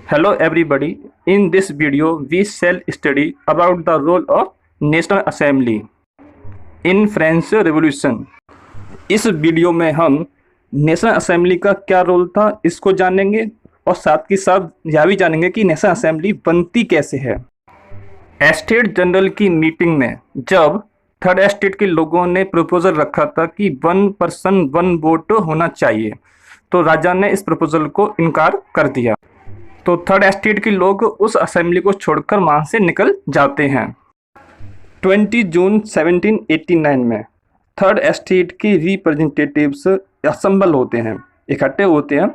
Hello everybody. In this video we shall study about the role of National Assembly in French Revolution. इस video में हम national assembly का क्या role था इसको जानेंगे और साथ ही साथ यह भी जानेंगे कि नेशनल असेंबली बनती कैसे है। स्टेट जनरल की मीटिंग में जब थर्ड स्टेट के लोगों ने प्रपोजल रखा था कि 1 पर्सन 1 वोट होना चाहिए, तो राजा ने इस प्रपोजल को इनकार कर दिया। तो थर्ड स्टेट के लोग उस असेंबली को छोड़कर वहाँ से निकल जाते हैं। 20 जून 1789 में थर्ड स्टेट के रिप्रेजेंटेटिव्स असेंबल होते हैं, इकट्ठे होते हैं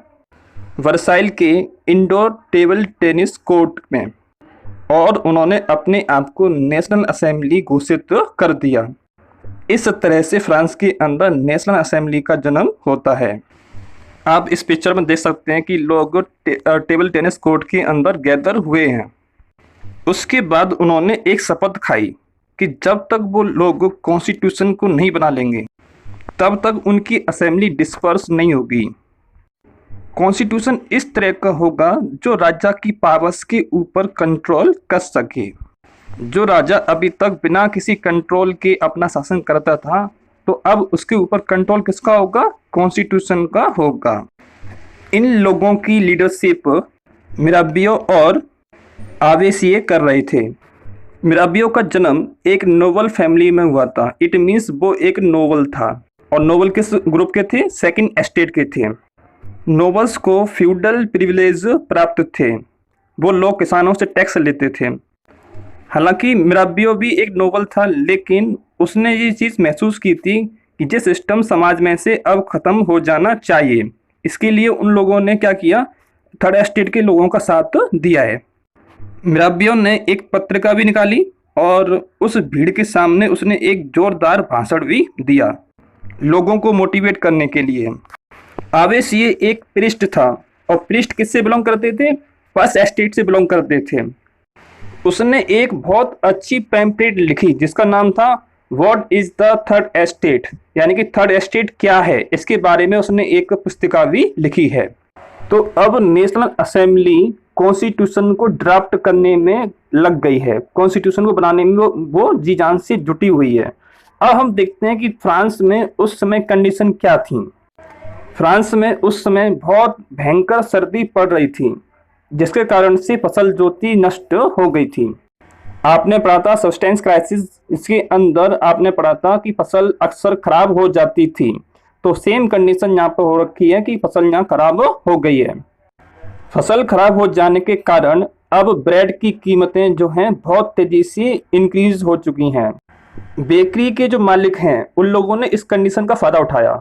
वर्साइल के इंडोर टेबल टेनिस कोर्ट में, और उन्होंने अपने आप को नेशनल असेंबली घोषित कर दिया। इस तरह से फ्रांस के अंदर नेशनल असेंबली का जन्म होता है। आप इस पिक्चर में देख सकते हैं कि लोग टेबल टेनिस कोर्ट के अंदर गैदर हुए हैं। उसके बाद उन्होंने एक शपथ खाई कि जब तक वो लोग कॉन्स्टिट्यूशन को नहीं बना लेंगे तब तक उनकी असेंबली डिस्पर्स नहीं होगी। कॉन्स्टिट्यूशन इस तरह का होगा जो राजा की पावर्स के ऊपर कंट्रोल कर सके। जो राजा अभी तक बिना किसी कंट्रोल के अपना शासन करता था, तो अब उसके ऊपर कंट्रोल किसका होगा? कॉन्स्टिट्यूशन का होगा। इन लोगों की लीडरशिप मिराबियो और आवेसिये कर रहे थे। मिराबियो का जन्म एक नोबल फैमिली में हुआ था। इट मीन्स वो एक नोबल था, और नोबल किस ग्रुप के थे? सेकंड स्टेट के थे। नोबल्स को फ्यूडल प्रिविलेज प्राप्त थे, वो लोग किसानों से टैक्स लेते थे। हालांकि मिराबियो भी एक नोबल था, लेकिन उसने ये चीज़ महसूस की थी कि ये सिस्टम समाज में से अब ख़त्म हो जाना चाहिए। इसके लिए उन लोगों ने क्या किया? थर्ड स्टेट के लोगों का साथ दिया है। मिराबियो ने एक पत्रिका भी निकाली और उस भीड़ के सामने उसने एक जोरदार भाषण भी दिया लोगों को मोटिवेट करने के लिए। आवेसिये एक प्रिस्ट था, और प्रिस्ट किससे बिलोंग करते थे? फर्स्ट स्टेट से बिलोंग करते थे। उसने एक बहुत अच्छी पैम्पलेट लिखी जिसका नाम था what is the third state, यानी कि थर्ड स्टेट क्या है, इसके बारे में उसने एक पुस्तिका भी लिखी है। तो अब नेशनल असेंबली कॉन्स्टिट्यूशन को ड्राफ्ट करने में लग गई है, कॉन्स्टिट्यूशन को बनाने में वो जी जान से जुटी हुई है। अब हम देखते हैं कि फ्रांस में उस समय कंडीशन क्या थी। फ्रांस में उस समय बहुत भयंकर सर्दी पड़ रही थी, जिसके कारण से फसल जो थी नष्ट हो गई थी। आपने पढ़ा था सब्सटेंस क्राइसिस, इसके अंदर आपने पढ़ा था कि फसल अक्सर खराब हो जाती थी। तो सेम कंडीशन यहाँ पर हो रखी है कि फसल यहाँ खराब हो गई है। फसल खराब हो जाने के कारण अब ब्रेड की कीमतें जो हैं बहुत तेजी से इंक्रीज हो चुकी हैं। बेकरी के जो मालिक हैं उन लोगों ने इस कंडीशन का फ़ायदा उठाया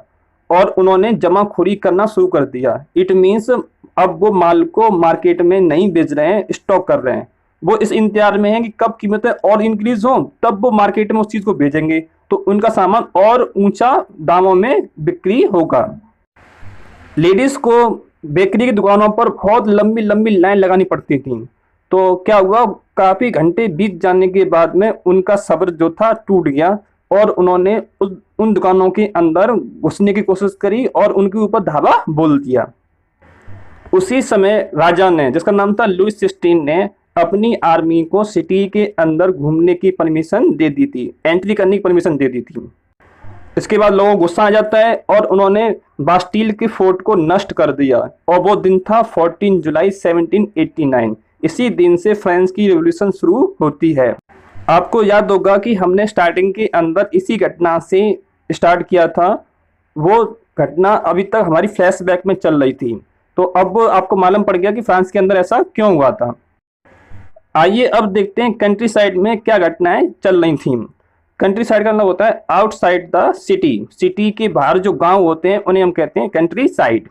और उन्होंने जमाखोरी करना शुरू कर दिया। इट मीन्स अब वो माल को मार्केट में नहीं बेच रहे हैं, स्टॉक कर रहे हैं। वो इस इंतजार में हैं कि कब कीमतें और इंक्रीज हों, तब वो मार्केट में उस चीज़ को बेचेंगे, तो उनका सामान और ऊंचा दामों में बिक्री होगा। लेडीज़ को बेकरी की दुकानों पर बहुत लंबी लंबी लाइन लगानी पड़ती थी। तो क्या हुआ, काफ़ी घंटे बीत जाने के बाद में उनका सब्र जो था टूट गया, और उन्होंने उन दुकानों के अंदर घुसने की कोशिश करी और उनके ऊपर धावा बोल दिया। उसी समय राजा ने, जिसका नाम था लुइस 16 ने, अपनी आर्मी को सिटी के अंदर घूमने की परमिशन दे दी थी, एंट्री करने की परमिशन दे दी थी। इसके बाद लोगों को गुस्सा आ जाता है और उन्होंने बास्टील के फोर्ट को नष्ट कर दिया, और वो दिन था 14 जुलाई 1789। इसी दिन से फ्रांस की रिवॉल्यूशन शुरू होती है। आपको याद होगा कि हमने स्टार्टिंग के अंदर इसी घटना से स्टार्ट किया था। वो घटना अभी तक हमारी फ्लैशबैक में चल रही थी, तो अब आपको मालूम पड़ गया कि फ्रांस के अंदर ऐसा क्यों हुआ था। आइए अब देखते हैं कंट्री साइड में क्या घटनाएं चल रही थी। कंट्री साइड का मतलब होता है आउटसाइड द सिटी। सिटी के बाहर जो गांव होते हैं उन्हें हम कहते हैं कंट्री साइड।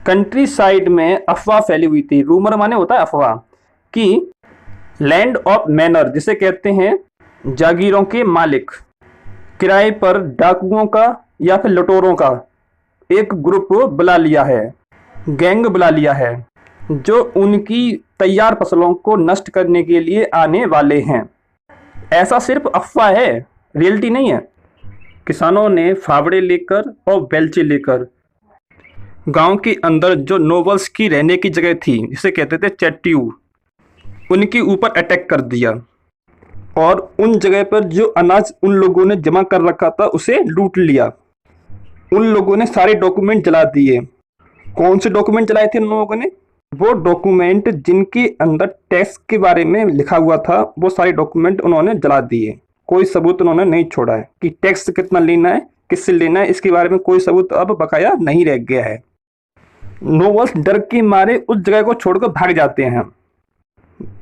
कंट्री साइड में अफवाह फैली हुई थी। रूमर माने होता है अफवाह, कि लैंड ऑफ मैनर, जिसे कहते हैं जागीरों के मालिक, किराए पर डाकुओं का या फिर लुटेरों का एक ग्रुप बुला लिया है, गैंग बुला लिया है, जो उनकी तैयार फसलों को नष्ट करने के लिए आने वाले हैं। ऐसा सिर्फ अफवाह है, रियलिटी नहीं है। किसानों ने फावड़े लेकर और बेलचे लेकर गांव के अंदर जो नोबल्स की रहने की जगह थी, जिसे कहते थे चैट्यू, उनके ऊपर अटैक कर दिया और उन जगह पर जो अनाज उन लोगों ने जमा कर रखा था उसे लूट लिया। उन लोगों ने सारे डॉक्यूमेंट जला दिए। कौन से डॉक्यूमेंट जलाए थे उन लोगों ने? वो डॉक्यूमेंट जिनके अंदर टैक्स के बारे में लिखा हुआ था, वो सारे डॉक्यूमेंट उन्होंने जला दिए। कोई सबूत उन्होंने नहीं छोड़ा है कि टैक्स कितना लेना है, किससे लेना है, इसके बारे में कोई सबूत अब बकाया नहीं रह गया है। नोबल्स डर के मारे उस जगह को छोड़कर भाग जाते हैं।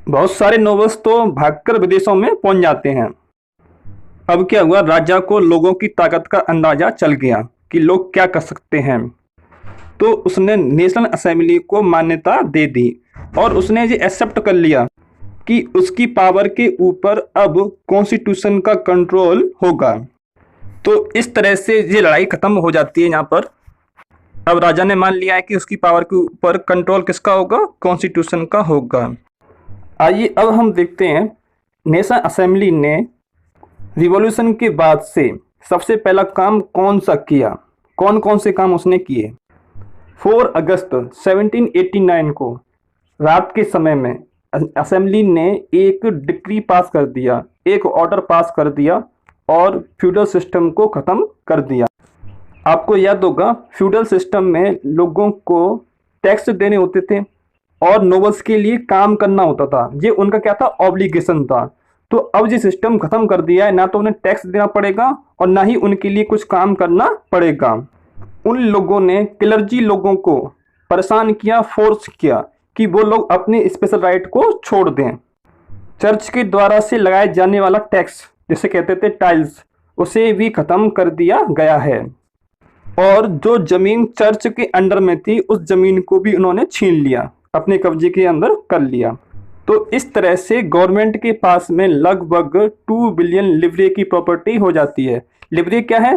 बहुत सारे नोबल्स तो भागकर विदेशों में पहुंच जाते हैं। अब क्या हुआ, राजा को लोगों की ताकत का अंदाजा चल गया कि लोग क्या कर सकते हैं, तो उसने नेशनल असेंबली को मान्यता दे दी और उसने ये एक्सेप्ट कर लिया कि उसकी पावर के ऊपर अब कॉन्स्टिट्यूशन का कंट्रोल होगा। तो इस तरह से ये लड़ाई खत्म हो जाती है। यहाँ पर अब राजा ने मान लिया है कि उसकी पावर के ऊपर कंट्रोल किसका होगा, कॉन्स्टिट्यूशन का होगा। आइए अब हम देखते हैं नेशनल असेंबली ने रिवॉल्यूशन के बाद से सबसे पहला काम कौन सा किया, कौन कौन से काम उसने किए। 4 अगस्त 1789 को रात के समय में असेंबली ने एक डिक्री पास कर दिया, एक ऑर्डर पास कर दिया और फ्यूडल सिस्टम को ख़त्म कर दिया। आपको याद होगा, फ्यूडल सिस्टम में लोगों को टैक्स देने होते थे और नोबल्स के लिए काम करना होता था। ये उनका क्या था, ऑब्लिगेशन था। तो अब ये सिस्टम खत्म कर दिया है, ना तो उन्हें टैक्स देना पड़ेगा और ना ही उनके लिए कुछ काम करना पड़ेगा। उन लोगों ने क्लर्जी लोगों को परेशान किया, फोर्स किया कि वो लोग अपने स्पेशल राइट को छोड़ दें। चर्च के द्वारा से लगाए जाने वाला टैक्स, जिसे कहते थे टाइल्स, उसे भी खत्म कर दिया गया है और जो जमीन चर्च के अंडर में थी उस जमीन को भी उन्होंने छीन लिया, अपने कब्जे के अंदर कर लिया। तो इस तरह से गवर्नमेंट के पास में लगभग 2 बिलियन लिवरे की प्रॉपर्टी हो जाती है। लिवरे क्या है,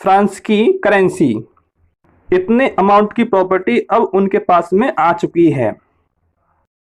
फ्रांस की करेंसी। इतने अमाउंट की प्रॉपर्टी अब उनके पास में आ चुकी है।